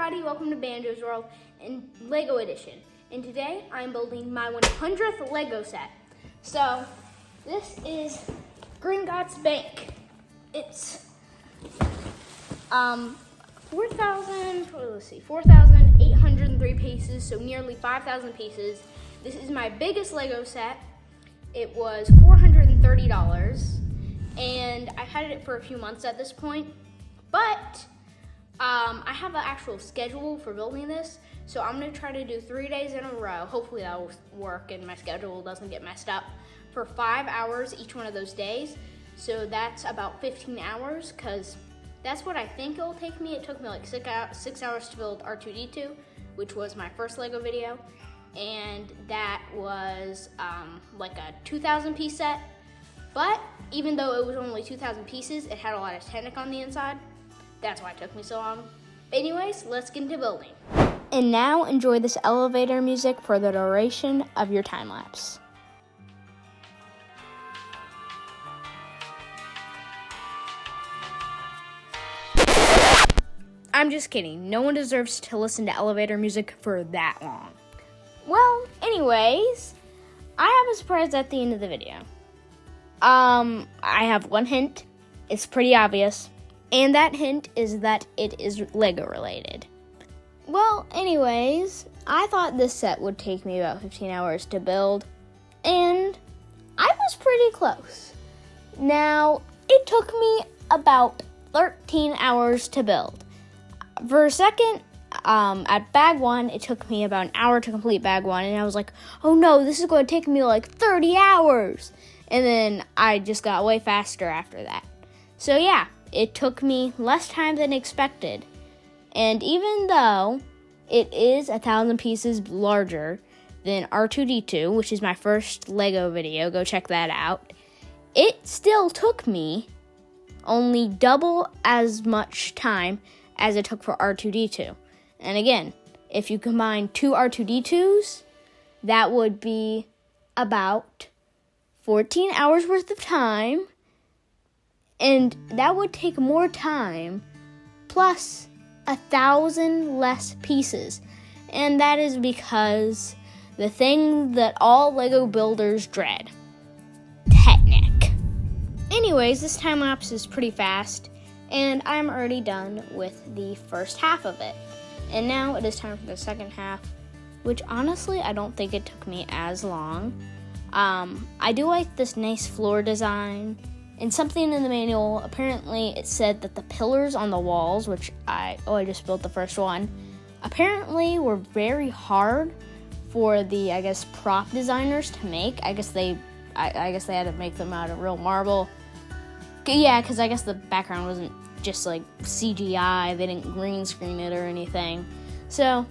everybody, welcome to Banjo's World in Lego Edition. And today I'm building my 100th Lego set. So this is Gringotts Bank. It's 4,803 pieces, so nearly 5,000 pieces. This is my biggest Lego set. It was $430, and I've had it for a few months at this point, but I have an actual schedule for building this, so I'm going to try to do 3 days in a row. Hopefully that will work and my schedule doesn't get messed up, for 5 hours each one of those days. So that's about 15 hours, because that's what I think it'll take me. It took me like 6 hours to build R2-D2, which was my first Lego video, and that was like a 2,000 piece set. But even though it was only 2,000 pieces, it had a lot of Technic on the inside. That's why it took me so long. Anyways, let's get into building. And now enjoy this elevator music for the duration of your time lapse. I'm just kidding. No one deserves to listen to elevator music for that long. Well, anyways, I have a surprise at the end of the video. I have one hint. It's pretty obvious. And that hint is that it is Lego related. Well, anyways, I thought this set would take me about 15 hours to build, and I was pretty close. Now, it took me about 13 hours to build. For a second, at bag one, it took me about an hour to complete bag one, and I was like, oh no, this is going to take me like 30 hours. And then I just got way faster after that. So yeah, it took me less time than expected. And even though it is 1,000 pieces larger than R2-D2, which is my first Lego video, go check that out, it still took me only double as much time as it took for R2-D2. And again, if you combine two R2-D2s, that would be about 14 hours worth of time, and that would take more time, plus 1,000 less pieces. And that is because the thing that all Lego builders dread, Technic. Anyways, this time lapse is pretty fast, and I'm already done with the first half of it. And now it is time for the second half, which honestly, I don't think it took me as long. I do like this nice floor design. And something in the manual, apparently it said that the pillars on the walls, which I just built the first one, apparently were very hard for the, prop designers to make. I guess they had to make them out of real marble. Yeah, because I guess the background wasn't just like CGI. They didn't green screen it or anything. So,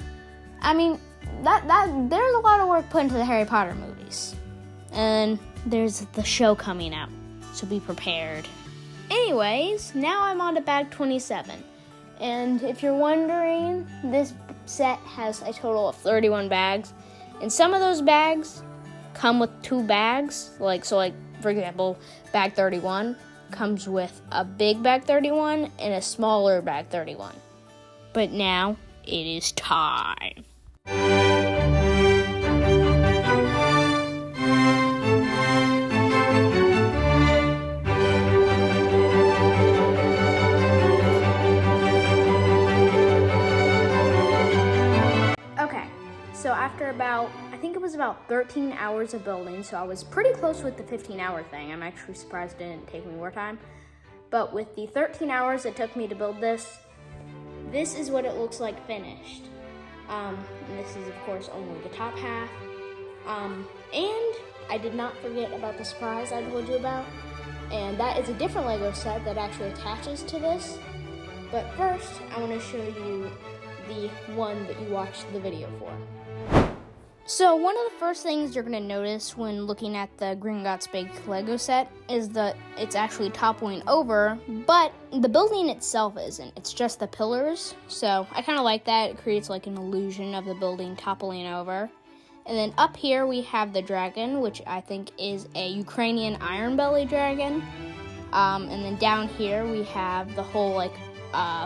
I mean, that there's a lot of work put into the Harry Potter movies. And there's the show coming out, so be prepared. Anyways, now I'm on to bag 27. And if you're wondering, this set has a total of 31 bags. And some of those bags come with 2 bags. For example, bag 31 comes with a big bag 31 and a smaller bag 31. But now, it is time. So after about 13 hours of building, so I was pretty close with the 15-hour thing. I'm actually surprised it didn't take me more time. But with the 13 hours it took me to build this is what it looks like finished. And this is, of course, only the top half. And I did not forget about the surprise I told you about. And that is a different Lego set that actually attaches to this. But first, I want to show you the one that you watched the video for. So one of the first things you're going to notice when looking at the Gringotts Bank Lego set is that it's actually toppling over, but the building itself isn't. It's just the pillars, so I kind of like that. It creates like an illusion of the building toppling over. And then up here we have the dragon, which I think is a Ukrainian iron belly dragon. And then down here we have the whole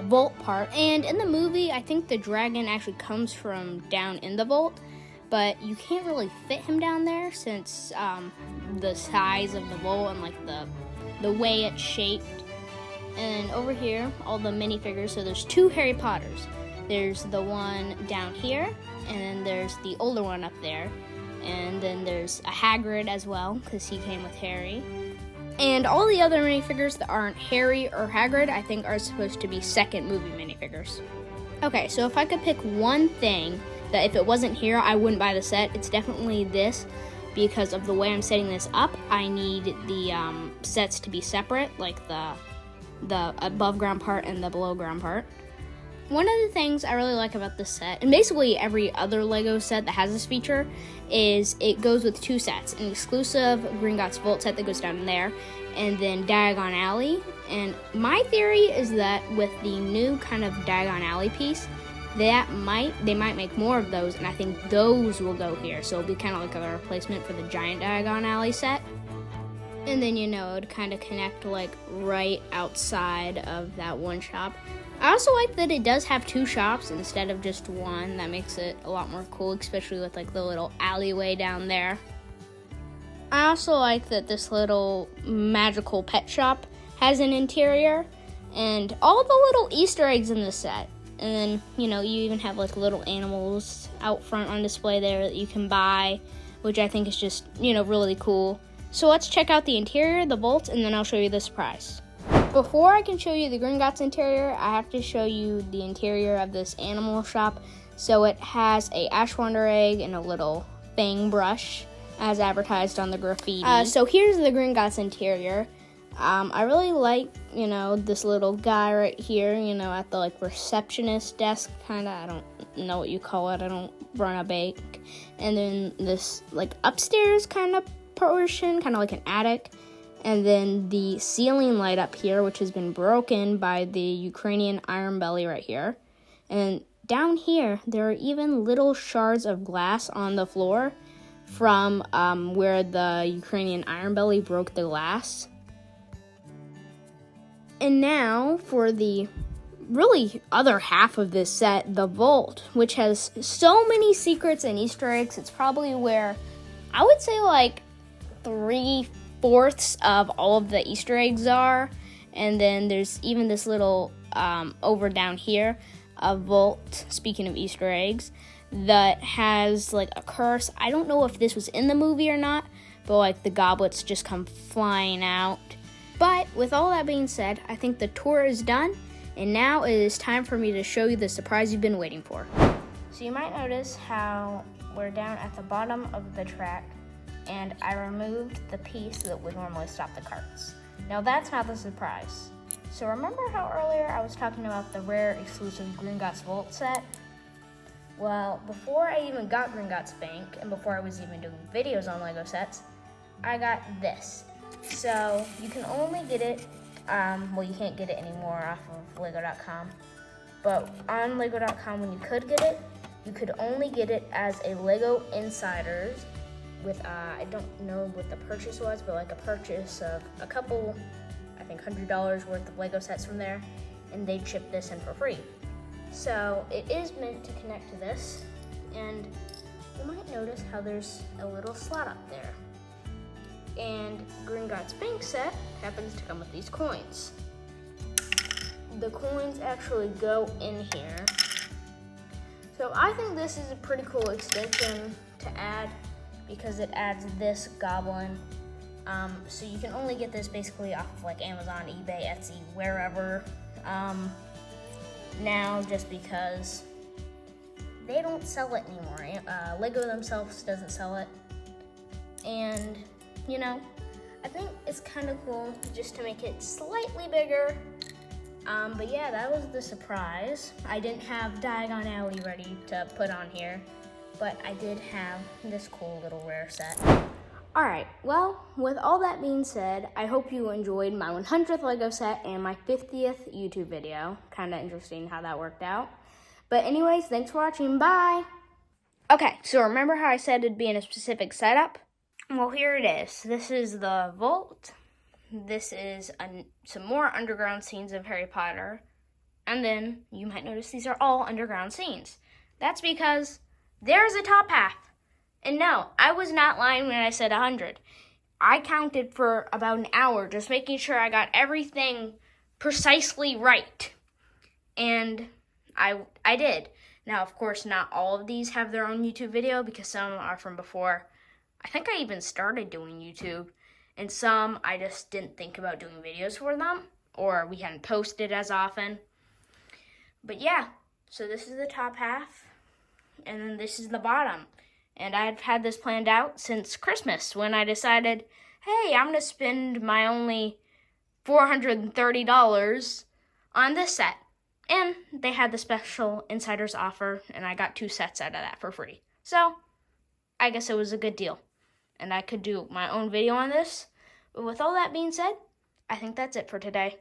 vault part. And in the movie, I think the dragon actually comes from down in the vault, but you can't really fit him down there since the size of the vault and like the way it's shaped. And over here, all the minifigures. So there's 2 Harry Potters. There's the one down here, and then there's the older one up there. And then there's a Hagrid as well, because he came with Harry. And all the other minifigures that aren't Harry or Hagrid, I think are supposed to be second movie minifigures. Okay, so if I could pick one thing that if it wasn't here, I wouldn't buy the set, it's definitely this. Because of the way I'm setting this up, I need the sets to be separate, like the above ground part and the below ground part. One of the things I really like about this set, and basically every other Lego set that has this feature, is it goes with 2 sets. An exclusive Gringotts Vault set that goes down there, and then Diagon Alley. And my theory is that with the new kind of Diagon Alley piece, they might make more of those, and I think those will go here. So it'll be kind of like a replacement for the giant Diagon Alley set. And then, it would kind of connect like right outside of that one shop. I also like that it does have 2 shops instead of just one. That makes it a lot more cool, especially with like the little alleyway down there. I also like that this little magical pet shop has an interior and all the little Easter eggs in the set. And then, you even have like little animals out front on display there that you can buy, which I think is just, really cool. So let's check out the interior, the vault, and then I'll show you the surprise. Before I can show you the Gringotts interior, I have to show you the interior of this animal shop. So it has a Ash Wonder egg and a little fang brush, as advertised on the graffiti. So here's the Gringotts interior. I really like, this little guy right here, at the like receptionist desk, kinda. I don't know what you call it. I don't run a bank. And then this like upstairs kind of portion, kind of like an attic. And then the ceiling light up here, which has been broken by the Ukrainian iron belly right here. And down here, there are even little shards of glass on the floor from where the Ukrainian iron belly broke the glass. And now for the really other half of this set, the vault, which has so many secrets and Easter eggs. It's probably where I would say like 3/4 of all of the Easter eggs are. And then there's even this little over down here, a vault, speaking of Easter eggs, that has like a curse. I don't know if this was in the movie or not, but like the goblets just come flying out. But with all that being said, I think the tour is done, and now it is time for me to show you the surprise you've been waiting for. So you might notice how we're down at the bottom of the track, and I removed the piece that would normally stop the carts. Now that's not the surprise. So remember how earlier I was talking about the rare exclusive Gringotts Vault set? Well, before I even got Gringotts Bank, and before I was even doing videos on Lego sets, I got this. So you can only get it, you can't get it anymore off of Lego.com, but on Lego.com when you could get it, you could only get it as a Lego Insiders with, I don't know what the purchase was, but like a purchase of a couple, I think $100 worth of Lego sets from there, and they chip this in for free. So it is meant to connect to this, and you might notice how there's a little slot up there. And Gringotts Bank set happens to come with these coins. The coins actually go in here. So I think this is a pretty cool extension to add because it adds this goblin. So you can only get this basically off of like Amazon, eBay, Etsy, wherever. Now just because they don't sell it anymore. Lego themselves doesn't sell it. And I think it's kind of cool just to make it slightly bigger. But yeah, that was the surprise. I didn't have Diagon Alley ready to put on here, but I did have this cool little rare set. Alright, well, with all that being said, I hope you enjoyed my 100th Lego set and my 50th YouTube video. Kind of interesting how that worked out. But anyways, thanks for watching. Bye! Okay, so remember how I said it'd be in a specific setup? Well, here it is. This is the vault. This is some more underground scenes of Harry Potter. And then you might notice these are all underground scenes. That's because there's a top half. And no, I was not lying when I said 100. I counted for about an hour just making sure I got everything precisely right. And I did. Now, of course, not all of these have their own YouTube video because some are from before I think I even started doing YouTube. And some I just didn't think about doing videos for them, or we hadn't posted as often. But yeah, so this is the top half, and then this is the bottom. And I've had this planned out since Christmas when I decided, hey, I'm going to spend my only $430 on this set. And they had the special insider's offer, and I got 2 sets out of that for free. So I guess it was a good deal. And I could do my own video on this. But with all that being said, I think that's it for today.